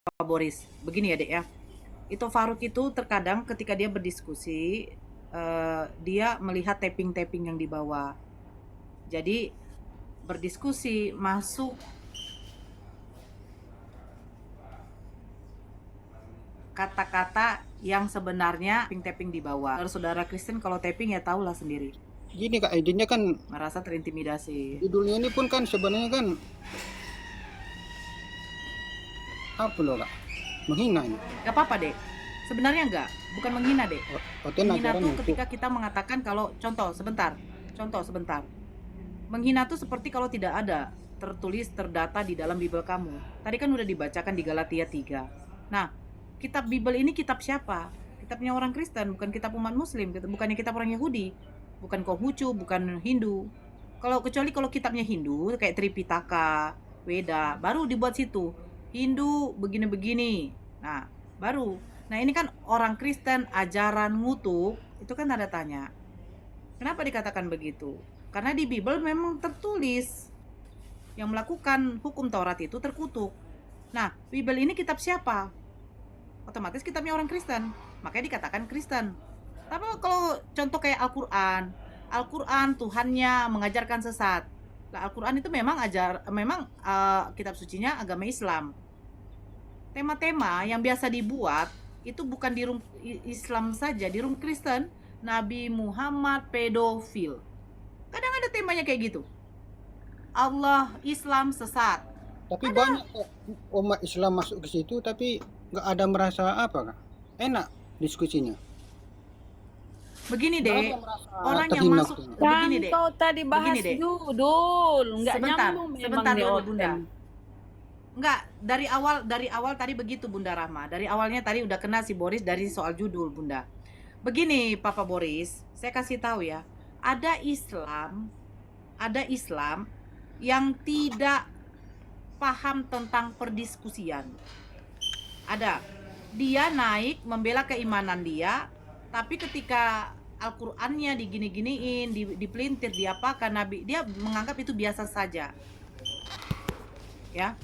Pak Boris. Begini ya, Dek ya. Itu Faruk itu terkadang ketika dia berdiskusi, dia melihat tapping-tapping yang dibawa. Jadi berdiskusi masuk kata-kata yang sebenarnya tapping-tapping di bawah. Kalau saudara Kristen kalau tapping ya tahulah sendiri. Gini Kak, idenya kan Merasa terintimidasi. judulnya ini pun kan sebenarnya kan apa loh Kak? Menghina ini. Gak apa-apa, Dek. Sebenarnya enggak, bukan menghina, Dek. Oten Menghina ajaran tuh itu. ketika kita mengatakan kalau contoh sebentar. Contoh sebentar. Menghina tuh seperti kalau tidak ada tertulis terdata di dalam Bible kamu. Tadi kan udah dibacakan di Galatia 3. Nah, kitab Bible ini kitab siapa? Kitabnya orang Kristen, bukan kitab umat Muslim, bukannya kitab orang Yahudi, bukan Konghucu, bukan Hindu. Kecuali kalau kitabnya Hindu kayak Tripitaka, Weda, baru dibuat situ. Hindu begini-begini. Nah, baru. Nah, ini kan orang Kristen ajaran ngutuk, itu kan tanda tanya. Kenapa dikatakan begitu? Karena di Bible memang tertulis yang melakukan hukum Taurat itu terkutuk. Nah, Bible ini kitab siapa? Otomatis kitabnya orang Kristen. Makanya dikatakan Kristen. Tapi kalau contoh kayak Al-Quran, Al-Quran Tuhannya mengajarkan sesat. Nah, Al-Quran itu memang kitab sucinya agama Islam. Tema-tema yang biasa dibuat itu bukan di room Islam saja, di room Kristen, Nabi Muhammad pedofil. Kadang ada temanya kayak gitu. Allah, Islam sesat. Tapi Ada. banyak kok umat Islam masuk ke situ tapi nggak ada merasa apa Kak? Enak diskusinya. Begini, Nggak ada Dek. yang merasa Orang yang terhina masuk gitu. Kan begini, Dek. kau tadi Begini, bahas Dek. judul, nggak Sebentar, nyambung memang sebentar nih dulu, Oten. Bunda. Enggak, dari awal tadi begitu, Bunda Rahma. Dari awalnya tadi udah kena si Boris dari soal judul, Bunda. Begini, Papa Boris, saya kasih tahu ya. Ada Islam yang tidak paham tentang perdiskusian. Ada. Dia naik membela keimanan dia, tapi ketika Al-Qur'annya digini-giniin, dipelintir, diapakan Nabi, dia menganggap itu biasa saja. Ya,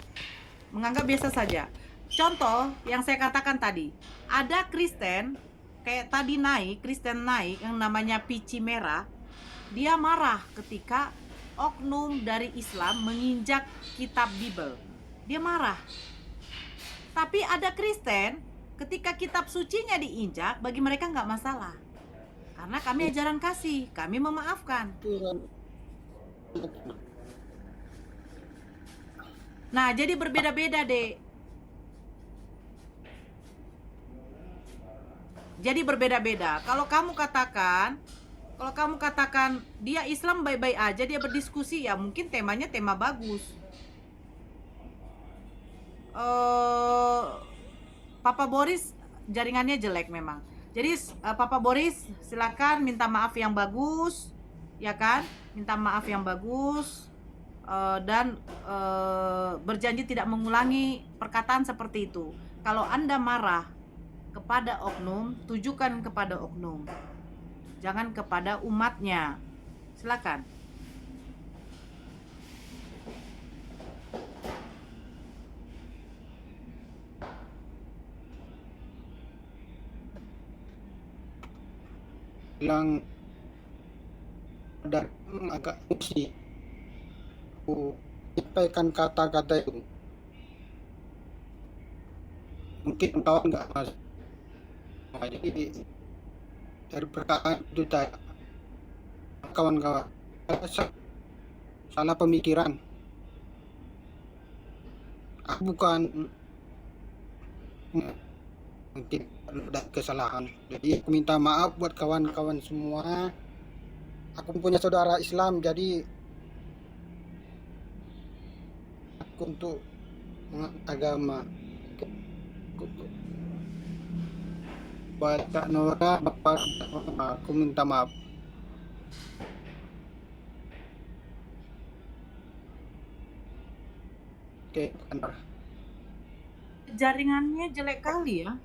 menganggap biasa saja. Contoh yang saya katakan tadi, ada Kristen kayak tadi Kristen naik yang namanya Pici Merah, dia marah ketika oknum dari Islam menginjak kitab Bible. Dia marah. Tapi ada Kristen ketika kitab sucinya diinjak, bagi mereka nggak masalah. Karena kami ajaran kasih, kami memaafkan. Nah, jadi berbeda-beda, Dek. Jadi berbeda-beda. Kalau kamu katakan dia Islam baik-baik aja, dia berdiskusi, ya mungkin temanya tema bagus. Papa Boris jaringannya jelek memang. Jadi Papa Boris silakan minta maaf yang bagus, ya kan? Minta maaf yang bagus dan berjanji tidak mengulangi perkataan seperti itu. Kalau Anda marah kepada oknum, tujukan kepada oknum, jangan kepada umatnya. Silakan. Bilang dan agak emosi. Aku sampaikan kata-kata itu. Mungkin kawan nggak masuk. Jadi dari perkataan itu tadi kawan-kawan ada salah pemikiran. Aku bukan mungkin ada kesalahan. Jadi aku minta maaf buat kawan-kawan semua. Aku punya saudara Islam, jadi aku untuk agama. Buat Kak Nora, Bapak, aku minta maaf. Oke, Kak Nora. Jaringannya jelek kali ya.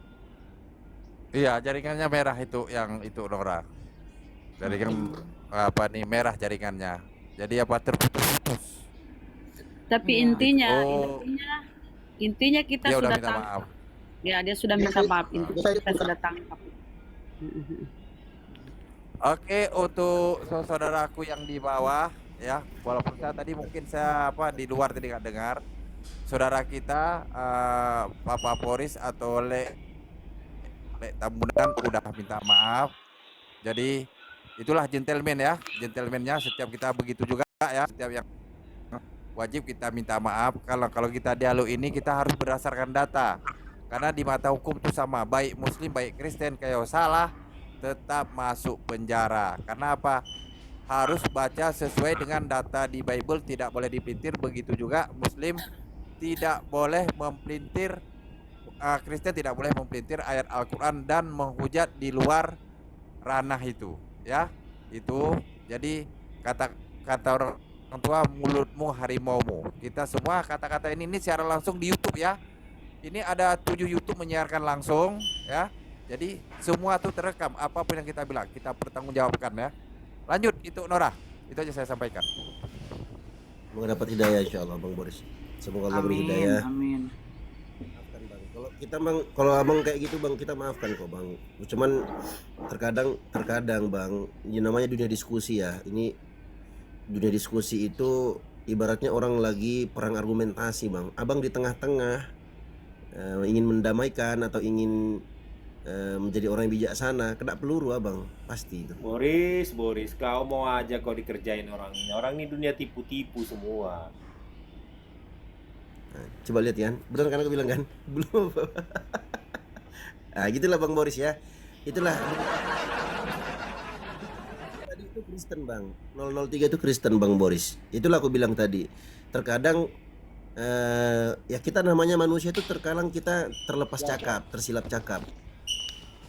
Iya, jaringannya merah itu yang itu Nora. Jaringan merah jaringannya. Jadi apa terputus-putus. Tapi Iya. intinya, Oh. Intinya kita Dia udah sudah minta tangkap. maaf. Ya, dia sudah minta maaf. Intinya Saya kita juga. sudah tangkap. Oke, untuk saudaraku yang di bawah ya, walaupun saya tadi mungkin saya di luar tadi nggak dengar, saudara kita Papa Boris atau Le Tambunan udah minta maaf. Jadi itulah gentleman ya, gentlemannya setiap kita begitu juga ya, setiap yang wajib kita minta maaf. Kalau kita dialog ini kita harus berdasarkan data, karena di mata hukum itu sama, baik Muslim baik Kristen, kayak salah tetap masuk penjara. Karena apa? Harus baca sesuai dengan data di Bible, tidak boleh dipelintir. Begitu juga Muslim tidak boleh mempelintir, Kristen tidak boleh mempelintir ayat Al-Quran dan menghujat di luar ranah itu ya. Itu jadi kata orang tua, mulutmu harimaumu. Kita semua kata-kata ini secara langsung di YouTube ya. Ini ada 7 YouTube menyiarkan langsung ya. Jadi semua tuh terekam, apapun yang kita bilang kita pertanggungjawabkan ya. Lanjut itu Nora, itu aja saya sampaikan. Semoga dapat hidayah insyaallah Bang Boris. Semoga Allah beri Amin, hidayah. amin. Maafkan Bang. Kalau kita Bang, kalau Abang kayak gitu Bang, kita maafkan kok Bang. Cuman terkadang Bang, ini namanya dunia diskusi ya. Ini dunia diskusi itu ibaratnya orang lagi perang argumentasi Bang. Abang di tengah-tengah ingin mendamaikan atau ingin menjadi orang yang bijaksana, kena peluru Abang pasti itu. Boris, kau mau aja kau dikerjain orang ini. Orang ini dunia tipu-tipu semua. Nah, coba lihat kan, benar kan aku bilang kan? Belum. Nah, gitulah Bang Boris ya. Itulah. Tadi itu Kristen Bang. 003 itu Kristen Bang Boris. Itulah aku bilang tadi. Terkadang ya kita namanya manusia itu terkadang kita terlepas cakap, tersilap cakap.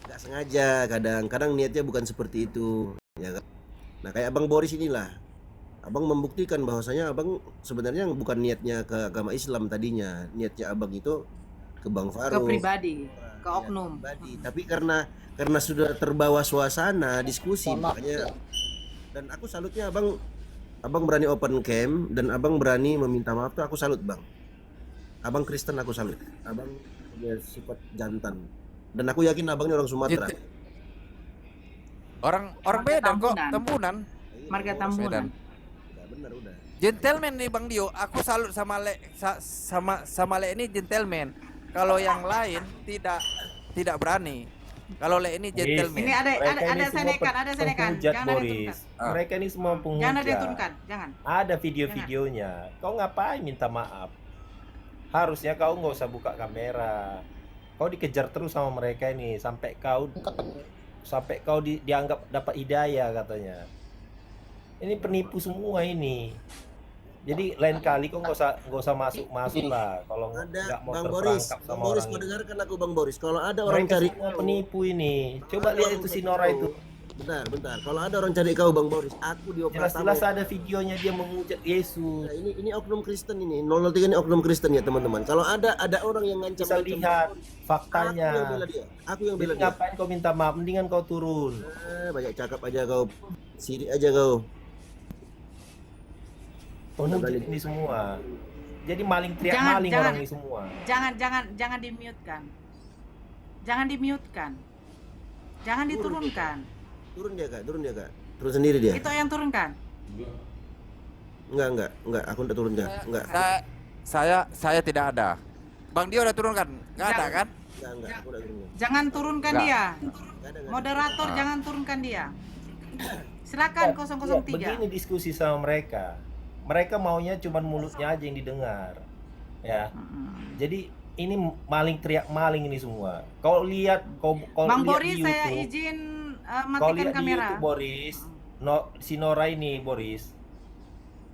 Gak sengaja, kadang niatnya bukan seperti itu ya kan? Nah kayak Abang Boris inilah, Abang membuktikan bahwasanya Abang sebenarnya bukan niatnya ke agama Islam tadinya, niatnya Abang itu ke Bang Ke Farouk, pribadi, ke niat oknum. pribadi. Tapi karena sudah terbawa suasana diskusi makanya, dan aku salutnya Abang berani open cam dan Abang berani meminta maaf tuh aku salut Bang. Abang Kristen aku salut, Abang punya sifat jantan. Dan aku yakin Abang ini orang Sumatera. Gitu. Orang Medan kok, Tambunan. Marga Orang Tambunan. Medan. Udah benar udah. Gentleman nih Bang Dio, aku salut sama Le sama Le ini gentleman. Kalau yang lain tidak berani. Kalau Le ini gentleman. Ini ada senekan, ada senekan. Penghujat Jangan ada Boris. diturunkan. Mereka ini semua penghujat. Jangan ada diturunkan, jangan. Ada video-videonya. Kau ngapain minta maaf? Harusnya kau nggak usah buka kamera. Kau dikejar terus sama mereka ini sampai kau dianggap dapat hidayah katanya. Ini penipu semua ini. Jadi lain kali kau nggak usah masuk lah kalau Ada nggak mau Bang Boris, terperangkap Bang sama Boris orang mau ini. dengarkan aku Bang Boris. Kalau ada orang Mereka cari semua penipu ini. Coba lihat itu si Nora itu. Bentar. Kalau ada orang cari kau Bang Boris, aku di Jelas-jelas ada videonya dia menghujat Yesus. Nah, ini oknum Kristen ini. 003 ini oknum Kristen ya teman-teman. Kalau ada orang yang ngancam Bisa lihat faktanya. Aku yang bela dia. Aku yang bela Jadi dia. ngapain kau minta maaf? Mendingan kau turun. Banyak cakap aja kau. Sirik aja kau. Penghujat ini semua. Jadi maling teriak Jangan, maling jangan. orang ini semua. Jangan di-mute-kan. Jangan di-mute-kan. Jangan diturunkan. Turun dia Kak. Turun sendiri dia. Itu yang turunkan. Enggak. Aku udah turun Kak. Enggak. Saya tidak ada. Bang Dio udah turunkan? Nggak ada kan? Enggak, aku udah turun. Jangan turunkan Enggak. dia. Enggak ada. Moderator Ah. jangan turunkan dia. Silakan Ya, 003. begini diskusi sama mereka. Mereka maunya cuman mulutnya aja yang didengar. Ya. Jadi ini maling teriak maling ini semua. Kau lihat kau Bang lihat Boris, di saya YouTube. izin Kau matikan lihat di kamera. YouTube Boris, si Nora ini Boris.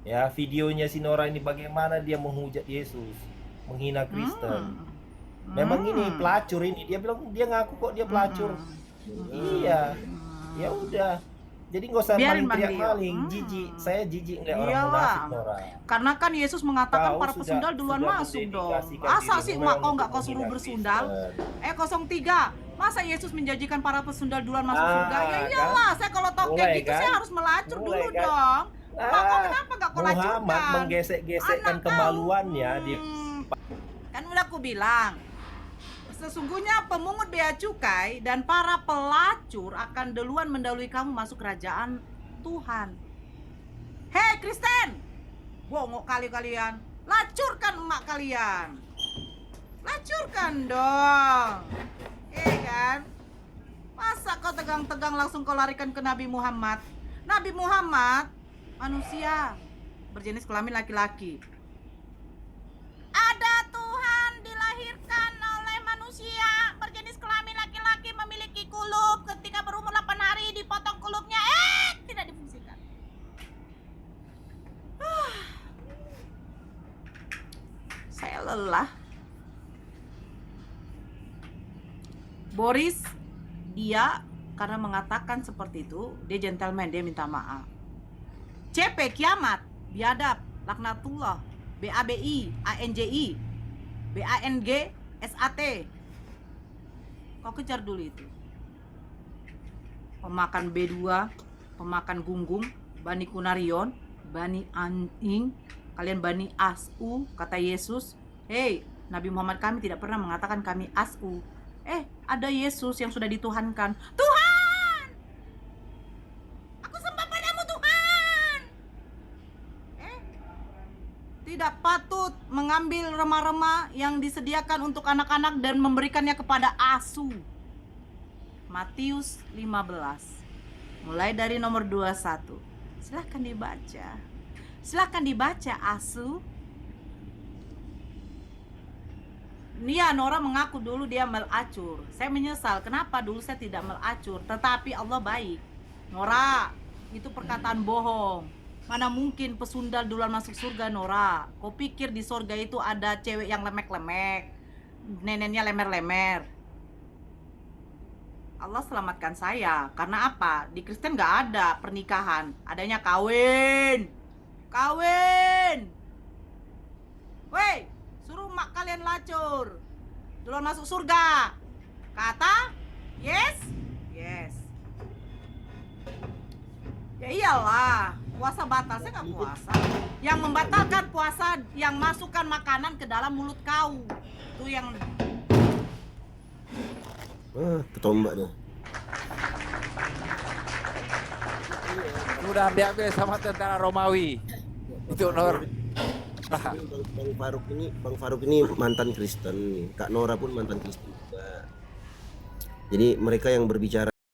Ya, videonya si Nora ini bagaimana dia menghujat Yesus, menghina Kristen. Memang ini pelacur ini. Dia bilang dia ngaku kok dia pelacur. Iya. Ya udah. Jadi nggak usah Biarin maling Bang teriak Dio. maling. Jijik. Saya jijik ngeliat orang Iyalah. munafik Nora. Karena kan Yesus mengatakan Kau para pesundal duluan sudah masuk dong. mendedikasikan Masa dirimu sih memang mak kau untuk nggak kau suruh menghina bersundal? Kristen. 03. Masa Yesus menjanjikan para pesundal duluan masuk Ah, surga? Ya kan? iyalah, saya kalau tahu kayak Mulai gitu kan? saya harus melacur Mulai dulu kan? dong. Mak kau kenapa nggak kau Muhammad lacurkan? menggesek-gesekkan Anak kau. kemaluannya di Kan udah bilang, sesungguhnya pemungut bea cukai dan para pelacur akan duluan mendahului kamu masuk kerajaan Tuhan. Hei Kristen, bongok kali kalian, lacurkan emak kalian, lacurkan dong, kan? Masa kau tegang-tegang langsung kau larikan ke Nabi Muhammad? Nabi Muhammad manusia berjenis kelamin laki-laki. Ada Tuhan dilahirkan oleh manusia berjenis kelamin laki-laki, memiliki kulub, ketika berumur 8 hari dipotong kulubnya, tidak difungsikan. Saya lelah. Boris, dia karena mengatakan seperti itu, dia gentleman, dia minta maaf. CP kiamat, biadab, laknatullah, BABI, ANJI, BANG, SAT. Kau kejar dulu itu. Pemakan B2, pemakan gunggung, Bani Kunarion, Bani Aning, kalian Bani Asu, kata Yesus. Hei, Nabi Muhammad kami tidak pernah mengatakan kami Asu. Ada Yesus yang sudah dituhankan. Tuhan, aku sembah padamu Tuhan. Tidak patut mengambil remah-remah yang disediakan untuk anak-anak dan memberikannya kepada asu. Matius 15 mulai dari nomor 21. Silahkan dibaca. Silahkan dibaca asu. Nia, Nora mengaku dulu dia melacur. Saya menyesal, kenapa dulu saya tidak melacur. Tetapi Allah baik. Nora, itu perkataan bohong. Mana mungkin pesundal duluan masuk surga, Nora. Kau pikir di surga itu ada cewek yang lemek-lemek, neneknya lemer-lemer? Allah selamatkan saya. Karena apa? Di Kristen gak ada pernikahan, adanya kawin. Kawin. Woi, suruh mak kalian lacur duluan masuk surga. Kata yes, yes. Ya iyalah, puasa batal, saya nggak puasa. Yang membatalkan puasa yang masukkan makanan ke dalam mulut kau. Itu yang Ketombak tuh. Sudah diambil sama tentara Romawi. Itu Nor. Bang Faruk ini mantan Kristen, Kak Nora pun mantan Kristen juga. Jadi mereka yang berbicara